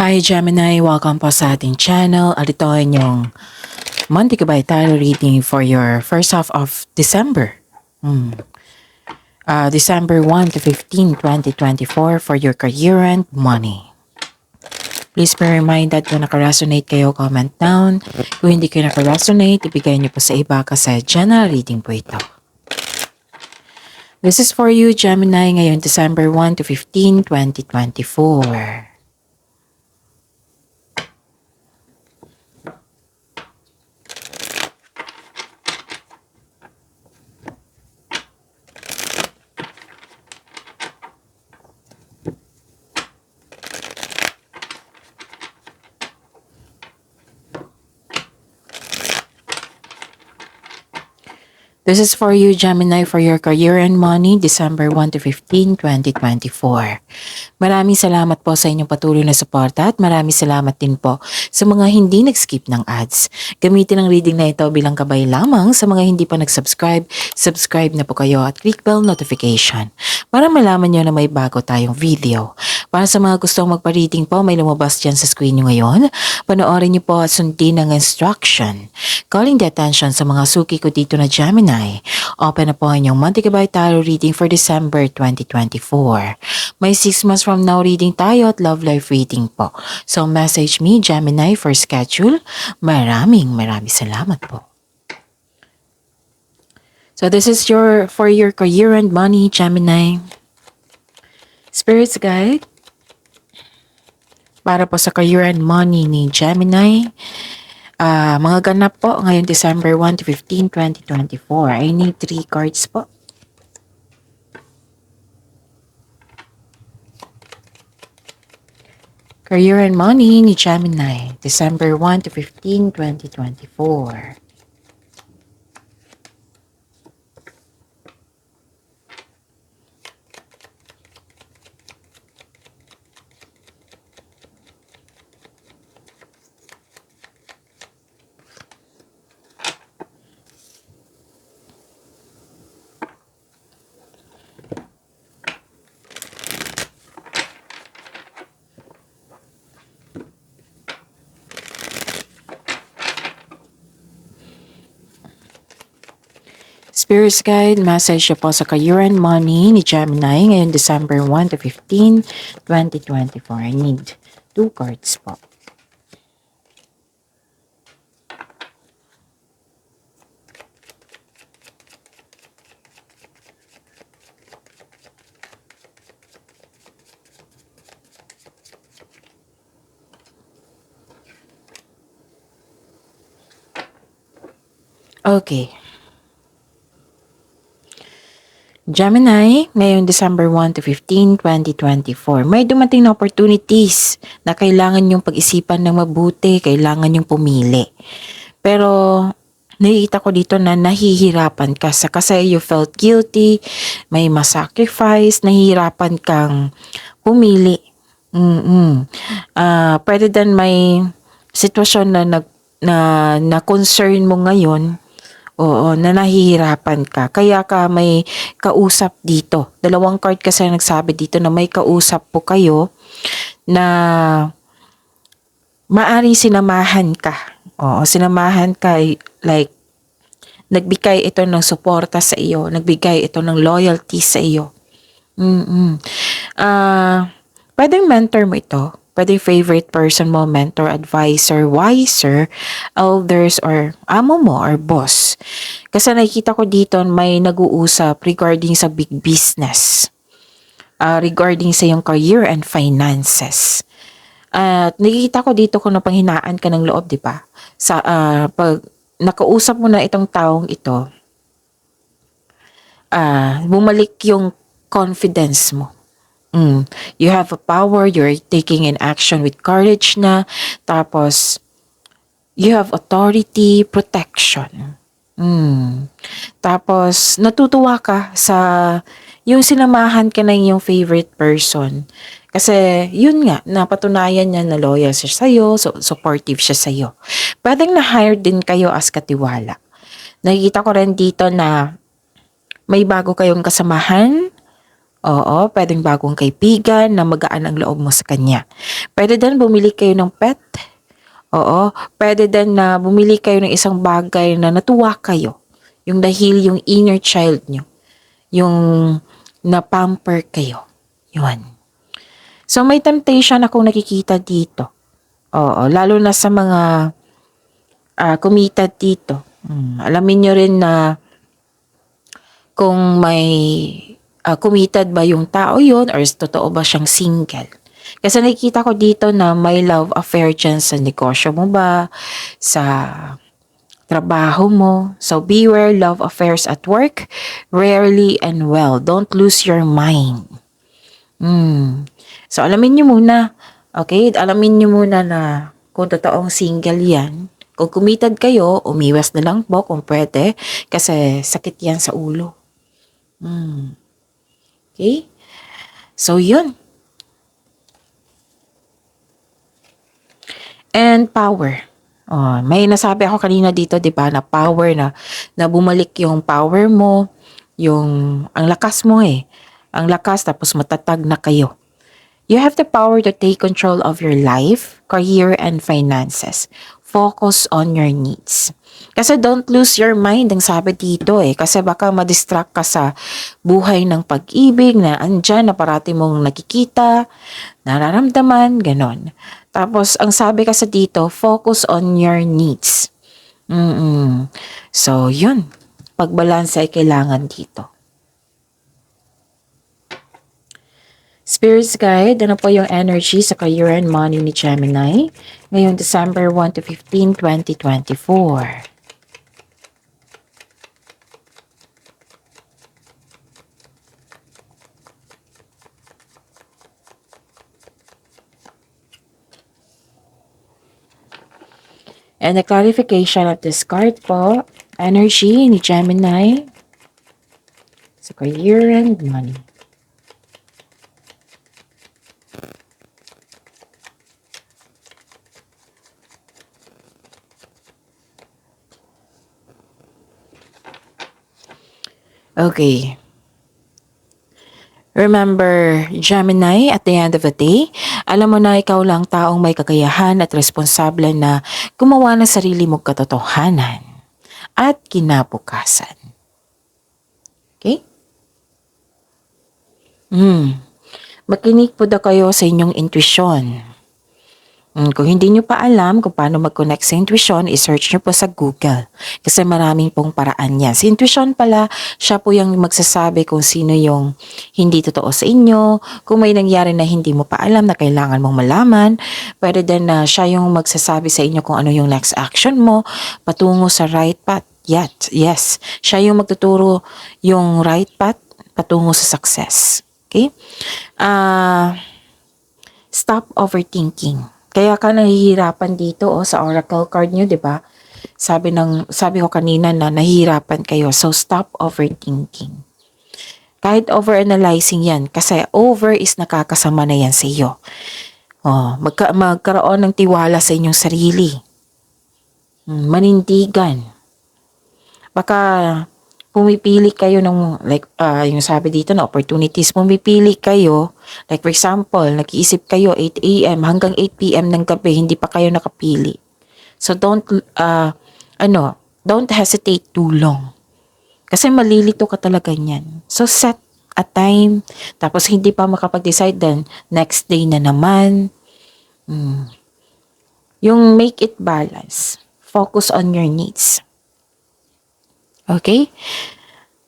Hi Gemini, welcome po sa ating channel. At ito ay inyong Monthly Gabay Tarot reading for your first half of December. December 1 to 15, 2024 for your career and money. Please be reminded kung naka-resonate kayo, comment down. Kung hindi kayo naka-resonate, ibigay niyo po sa iba kasi general reading po ito. This is for you Gemini ngayon December 1 to 15, 2024. This is for you, Gemini, for your career and money, December 1 to 15, 2024. Maraming salamat po sa inyong patuloy na suporta at maraming salamat din po sa mga hindi nag-skip ng ads. Gamitin ang reading na ito bilang gabay lamang sa mga hindi pa nag-subscribe. Subscribe na po kayo at click bell notification para malaman nyo na may bago tayong video. Para sa mga gustong magpa-reading po, may lumabas dyan sa screen nyo ngayon. Panoorin nyo po at sundin ang instruction. Calling the attention sa mga suki ko dito na Gemini. Open na po ang inyong Monthly Gabay Tarot reading for December 2024. May 6 months from now reading tayo at love life reading po. So message me Gemini for schedule. Maraming salamat po. So this is for your career and money Gemini. Spirits guide. Para po sa career and money ni Gemini. Mga ganap po ngayon December 1 to 15, 2024. I need 3 cards po. Career and money ni Gemini, December 1 to 15, 2024. Spirit's Guide, message po sa career and money ni Gemini ngayon December 1 to 15, 2024. I need 2 cards po. Okay. Gemini, ngayong December 1 to 15, 2024. May dumating na opportunities na kailangan yung pag-isipan ng mabuti, kailangan yung pumili. Pero nakikita ko dito na nahihirapan ka kasi you felt guilty, may masacrifice, nahihirapan kang pumili. Pwede din may sitwasyon na concern mo ngayon. Oo, na nahihirapan ka. Kaya ka may kausap dito. 2 card kasi nagsabi dito na may kausap po kayo na maaring sinamahan ka. Oo, sinamahan ka like nagbigay ito ng suporta sa iyo, nagbigay ito ng loyalty sa iyo. Pwedeng mentor mo ito. Pwedeng favorite person mo, mentor, advisor, wiser, elders, or amo mo, or boss. Kasi nakikita ko dito may nag-uusap regarding sa big business. Regarding sa iyong career and finances. At nakikita ko dito kung napanghinaan ka ng loob, di ba? Pag nakausap mo na itong taong ito, bumalik yung confidence mo. You have a power, you're taking an action with courage na, tapos you have authority, protection. Tapos natutuwa ka sa yung sinamahan ka na yung favorite person. Kasi yun nga, napatunayan niya na loyal siya sa'yo, supportive siya sa'yo. Pwedeng na-hire din kayo as katiwala. Nakikita ko rin dito na may bago kayong kasamahan, Oo, pwedeng bagong kaibigan na magaan ang loob mo sa kanya. Pwede din bumili kayo ng pet. Oo, pwede din na bumili kayo ng isang bagay na natuwa kayo. Yung dahil yung inner child nyo, yung na-pamper kayo. Yun. So may temptation akong nakikita dito. Oo, lalo na sa mga committed dito. Alamin nyo rin na kung may committed ba yung tao yun or totoo ba siyang single. Kasi nakikita ko dito na may love affair dyan sa negosyo mo ba, sa trabaho mo. So beware love affairs at work, rarely and well. Don't lose your mind. So alamin nyo muna, okay? Alamin nyo muna na kung totoong single yan. Kung committed kayo, umiwas na lang po kung pwede kasi sakit yan sa ulo. Okay? So yun. And power. Oh, may nasabi ako kanina dito, 'di ba, na power na bumalik yung power mo, yung ang lakas mo eh. Ang lakas tapos matatag na kayo. You have the power to take control of your life, career, and finances. Focus on your needs. Kasi don't lose your mind ang sabi dito eh. Kasi baka madistract ka sa buhay ng pag-ibig na andyan na parati mong nakikita, nararamdaman, ganon. Tapos ang sabi kasi dito, focus on your needs. So yun, pagbalanse ay kailangan dito. Spirits Guide, ano po yung energy sa career and money ni Gemini ngayong December 1 to 15, 2024. And the clarification of this card po, energy ni Gemini sa career and money. Okay. Remember, Gemini, at the end of the day, alam mo na ikaw lang taong may kakayahan at responsable na gumawa ng sarili mong katotohanan at kinabukasan. Okay? Makinig po daw kayo sa inyong intuition. Kung hindi nyo pa alam kung paano mag-connect sa intuition, i-search nyo po sa Google. Kasi maraming pong paraan yan. Sa intuition pala, siya po yung magsasabi kung sino yung hindi totoo sa inyo. Kung may nangyari na hindi mo pa alam na kailangan mong malaman, pwede din na siya yung magsasabi sa inyo kung ano yung next action mo patungo sa right path. Yes, siya yung magtuturo yung right path patungo sa success. Okay? Stop overthinking. Kaya ka nahihirapan dito sa oracle card nyo, 'di ba? Sabi ko kanina na nahihirapan kayo. So stop overthinking. Kahit overanalyzing 'yan kasi over is nakakasama na 'yan sa iyo. Magkaroon ng tiwala sa inyong sarili. Manindigan. Baka pumipili kayo ng yung sabi dito na opportunities, pumipili kayo, like for example, nag-iisip kayo 8 a.m. hanggang 8 p.m. ng gabi, hindi pa kayo nakapili. So don't hesitate too long. Kasi malilito ka talaga niyan. So set a time, tapos hindi pa makapag-decide, then next day na naman. Yung make it balance. Focus on your needs. Okay?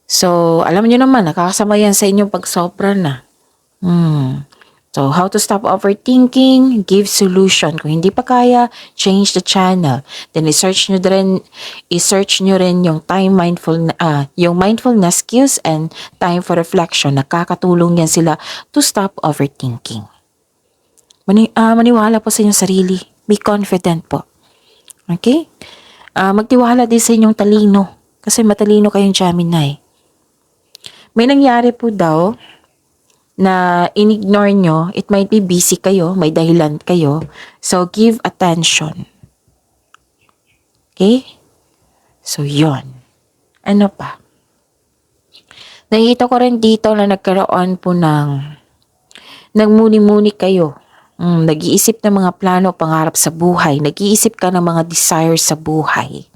So, alam niyo naman, nakakasama yan sa inyong pag-sobra na. So, how to stop overthinking? Give solution. Kung hindi pa kaya, change the channel. Then, i-search nyo rin yung yung mindfulness skills and time for reflection. Nakakatulong yan sila to stop overthinking. Maniwala po sa inyong sarili. Be confident po. Okay? Magtiwala din sa inyong talino. Kasi matalino kayong Gemini. May nangyari po daw na in-ignore nyo. It might be busy kayo, may dahilan kayo. So, give attention. Okay? So, yon. Ano pa? Nakikita ko rin dito na nagkaroon po nagmuni-muni kayo. Nag-iisip ng mga plano, pangarap sa buhay. Nag-iisip ka ng mga desires sa buhay.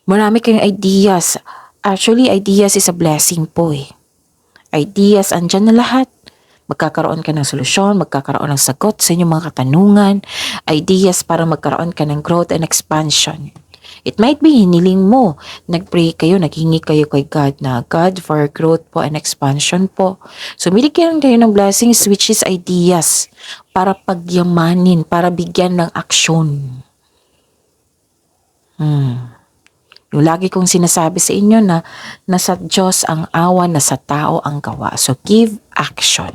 Marami kayong ideas. Actually, ideas is a blessing po eh. Ideas, andyan na lahat. Magkakaroon ka ng solusyon, magkakaroon ng sagot sa inyong mga katanungan. Ideas para magkaroon ka ng growth and expansion. It might be hiniling mo. Nag-pray kayo, naghingi kayo kay God na God for growth po and expansion po. So, miligyan kayo ng blessings which is ideas para pagyamanin, para bigyan ng aksyon. Yung lagi kong sinasabi sa inyo na nasa Diyos ang awa, nasa tao ang gawa. So, give action.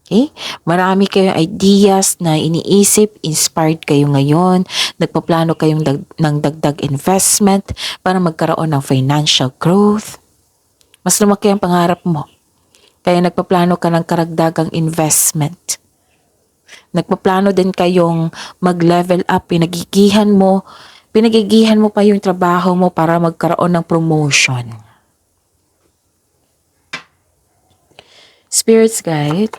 Okay? Marami kayong ideas na iniisip, inspired kayo ngayon, nagpaplano kayong ng dagdag investment para magkaroon ng financial growth. Mas lumaki ang pangarap mo. Kaya nagpaplano ka ng karagdagang investment. Nagpaplano din kayong mag-level up, pinagigihan mo pa yung trabaho mo para magkaroon ng promotion. Spirits Guide,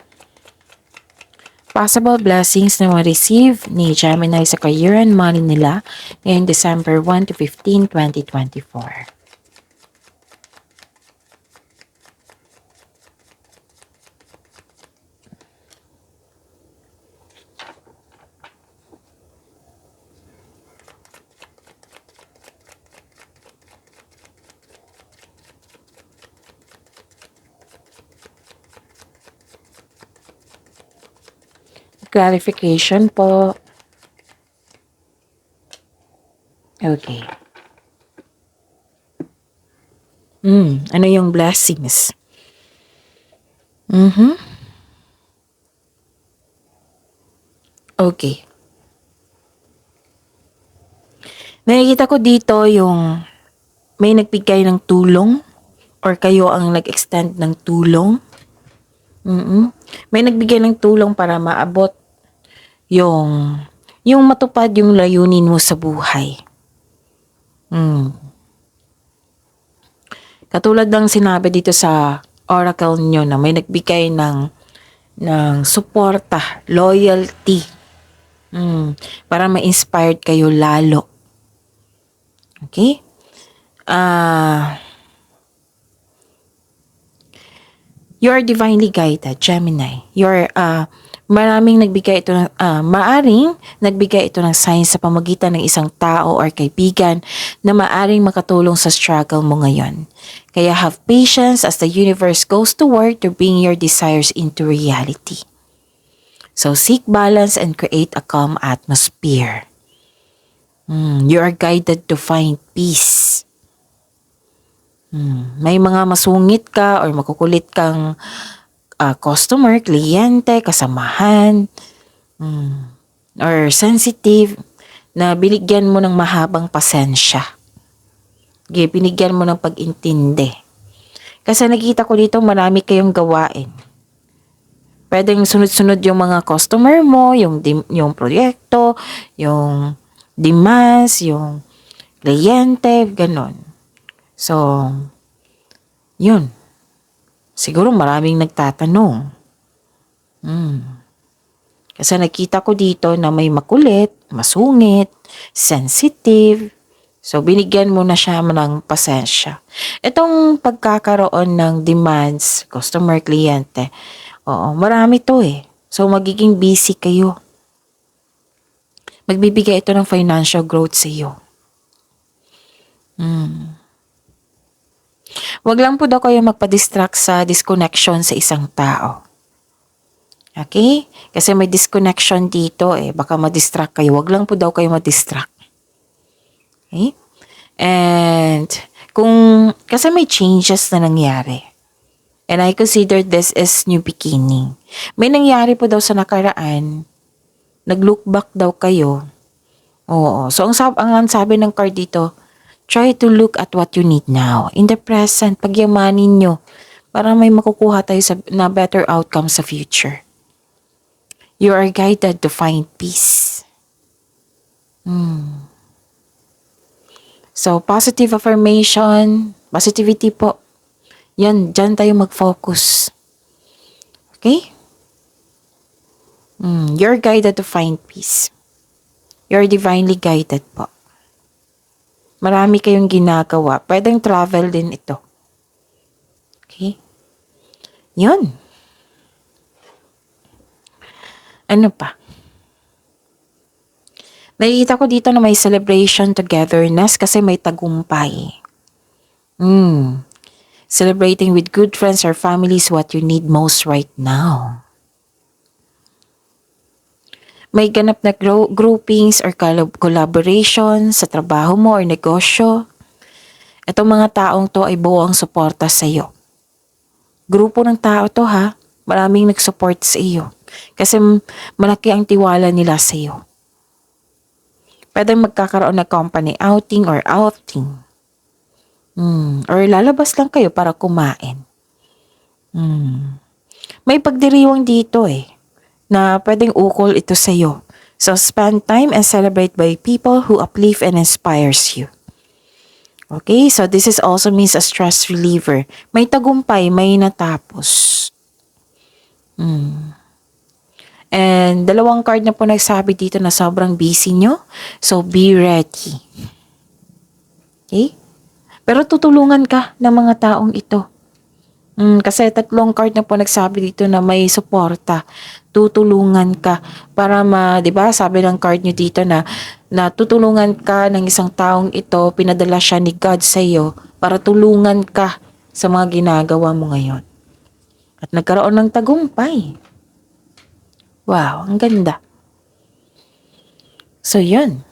possible blessings na ma-receive ni Gemini sa career and money nila ngayong December 1 to 15, 2024. Clarification po. Okay. Ano yung blessings? Okay. Nakikita ko dito yung may nagbigay ng tulong or kayo ang nag-extend ng tulong. May nagbigay ng tulong para maabot yung matupad yung layunin mo sa buhay. Katulad ng sinabi dito sa oracle nyo na may nagbigay ng suporta, loyalty, para ma-inspired kayo lalo. Okay? You are divinely guided, Gemini. Maaring nagbigay ito ng sign sa pamagitan ng isang tao or kaibigan na maaring makatulong sa struggle mo ngayon. Kaya have patience as the universe goes to work to bring your desires into reality. So seek balance and create a calm atmosphere. You are guided to find peace. May mga masungit ka or makukulit kang customer, kliyente, kasamahan, or sensitive na binigyan mo ng mahabang pasensya. Binigyan mo ng pag-intindi. Kasi nakita ko dito marami kayong gawain. Pwedeng sunod-sunod yung mga customer mo, yung proyekto, yung demands, yung kliyente, ganon. So, yun. Siguro maraming nagtatanong. Kasi nakita ko dito na may makulit, masungit, sensitive. So, binigyan mo na siya ng pasensya. Itong pagkakaroon ng demands, customer, kliyente, marami to eh. So, magiging busy kayo. Magbibigay ito ng financial growth sa iyo. Wag lang po daw kayo magpa-distract sa disconnection sa isang tao. Okay? Kasi may disconnection dito eh. Baka ma-distract kayo. Wag lang po daw kayo ma-distract. Okay? And kasi may changes na nangyari. And I consider this as new beginning. May nangyari po daw sa nakaraan. Nag-look back daw kayo. Oo. So ang sabi ng card dito, try to look at what you need now. In the present, pagyamanin nyo para may makukuha tayo na better outcome sa future. You are guided to find peace. So, positive affirmation, positivity po. Yan, dyan tayo mag-focus. Okay? You're guided to find peace. You're divinely guided po. Marami kayong ginagawa. Pwedeng travel din ito. Okay? Yun. Ano pa? Nakikita ko dito na may celebration togetherness kasi may tagumpay. Celebrating with good friends or family is what you need most right now. May ganap na groupings or collaboration sa trabaho mo or negosyo. Itong mga taong to ay buong suporta sa iyo. Grupo ng tao to ha, maraming nag-support sa iyo. Kasi malaki ang tiwala nila sa iyo. Pwede magkakaroon ng company outing or outing. Or lalabas lang kayo para kumain. May pagdiriwang dito na pwedeng ukol ito sa iyo. So spend time and celebrate by people who uplift and inspires you. Okay, so this is also means a stress reliever. May tagumpay, may natapos. And dalawang card na po nagsabi dito na sobrang busy nyo. So be ready. Okay? Pero tutulungan ka ng mga taong ito. Kasi tatlong card na po nagsabi dito na may suporta. Tutulungan ka para di ba sabi ng card nyo dito na tutulungan ka ng isang taong ito, pinadala siya ni God sa iyo para tulungan ka sa mga ginagawa mo ngayon. At nagkaroon ng tagumpay. Wow, ang ganda. So yun.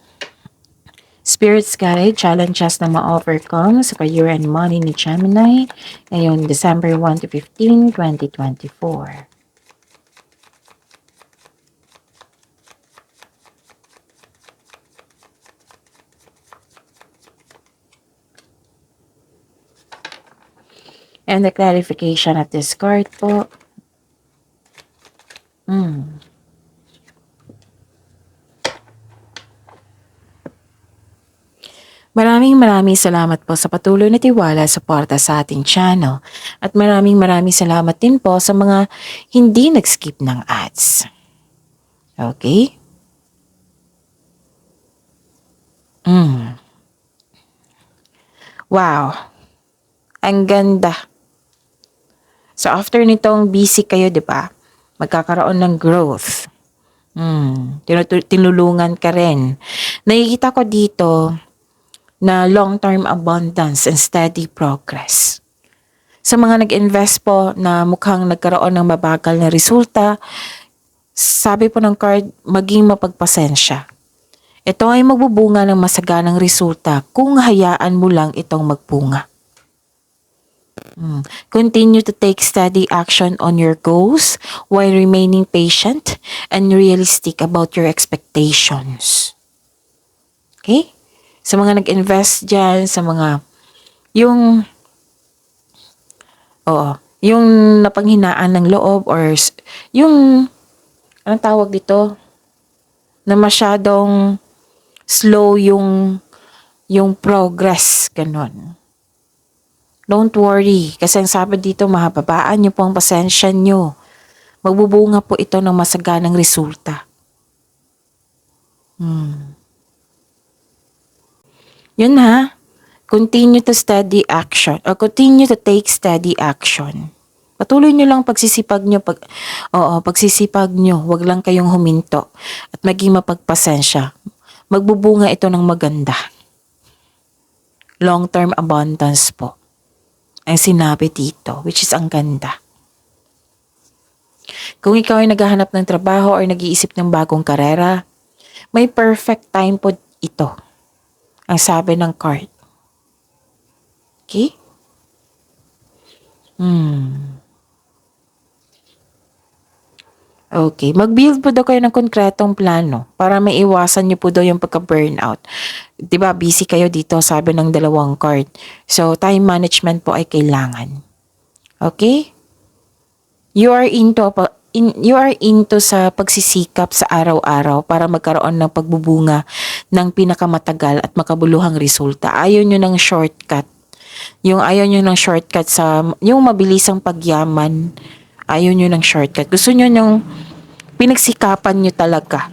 Spirit's Guide, challenges na ma-overcome sa career and money ni Gemini ngayong December 1 to 15, 2024. And the clarification of this card po. Maraming salamat po sa patuloy na tiwala sa suporta sa ating channel. At maraming salamat din po sa mga hindi nag-skip ng ads. Okay? Wow. Ang ganda. So after nitong busy kayo, di ba? Magkakaroon ng growth. Tinulungan ka rin. Nakikita ko dito na long-term abundance and steady progress. Sa mga nag-invest po na mukhang nagkaroon ng mabagal na resulta, sabi po ng card, maging mapagpasensya. Ito ay magbubunga ng masaganang resulta kung hayaan mo lang itong magbunga. Continue to take steady action on your goals while remaining patient and realistic about your expectations. Okay? Sa mga nag-invest dyan, sa mga, yung napanghinaan ng loob or yung, anong tawag dito? Na masyadong slow yung progress, ganon. Don't worry, kasi ang sabi dito, mahababaan nyo po ang pasensya nyo. Magbubunga po ito ng masaganang resulta. Yun ha. Continue to steady action or continue to take steady action. Patuloy nyo lang pagsisipag nyo. Pagsisipag nyo. Huwag lang kayong huminto at maging mapagpasensya. Magbubunga ito ng maganda. Long-term abundance po ang sinabi dito, which is ang ganda. Kung ikaw ay naghahanap ng trabaho or nag-iisip ng bagong karera, may perfect time po ito. Ang sabi ng card. Okay? Okay. Mag-build po daw kayo ng konkretong plano para maiwasan niyo po daw yung pagka-burnout. Diba, busy kayo dito, sabi ng dalawang card. So, time management po ay kailangan. Okay? You are into sa pagsisikap sa araw-araw para magkaroon ng pagbubunga ng pinakamatagal at makabuluhang resulta. Ayaw nyo ng shortcut. Yung ayaw nyo ng shortcut sa, yung mabilisang pagyaman. Ayaw nyo ng shortcut. Gusto nyo yung pinagsikapan nyo talaga.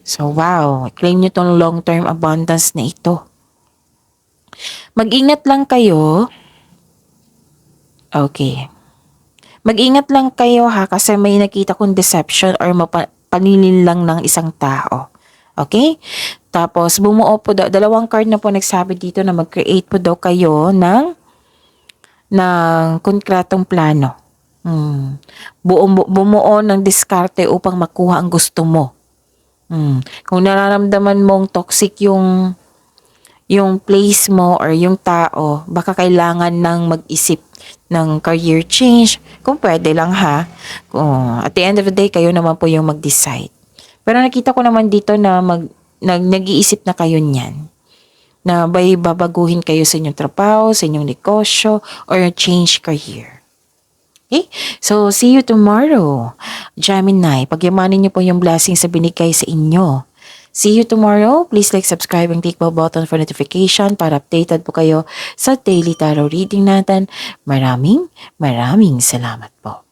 So, wow. Claim nyo tong long-term abundance na ito. Mag-ingat lang kayo. Okay. Mag-ingat lang kayo ha kasi may nakita kong deception or panilin lang ng isang tao. Okay? Tapos bumuo po daw, dalawang card na po nagsabi dito na mag-create po daw kayo ng konkretong plano. Bumuo ng diskarte upang makuha ang gusto mo. Kung nararamdaman mong toxic yung place mo or yung tao, baka kailangan ng mag-isip ng career change. Kung pwede lang ha. At the end of the day, kayo naman po yung mag-decide. Pero nakita ko naman dito na nag-iisip na kayo niyan. Na babaguhin kayo sa inyong trabaho, sa inyong negosyo, or change career. Okay? So, see you tomorrow. Gemini, pagyamanin niyo po yung blessings sa binigay sa inyo. See you tomorrow. Please like, subscribe, and click the button for notification para updated po kayo sa daily tarot reading natin. Maraming salamat po.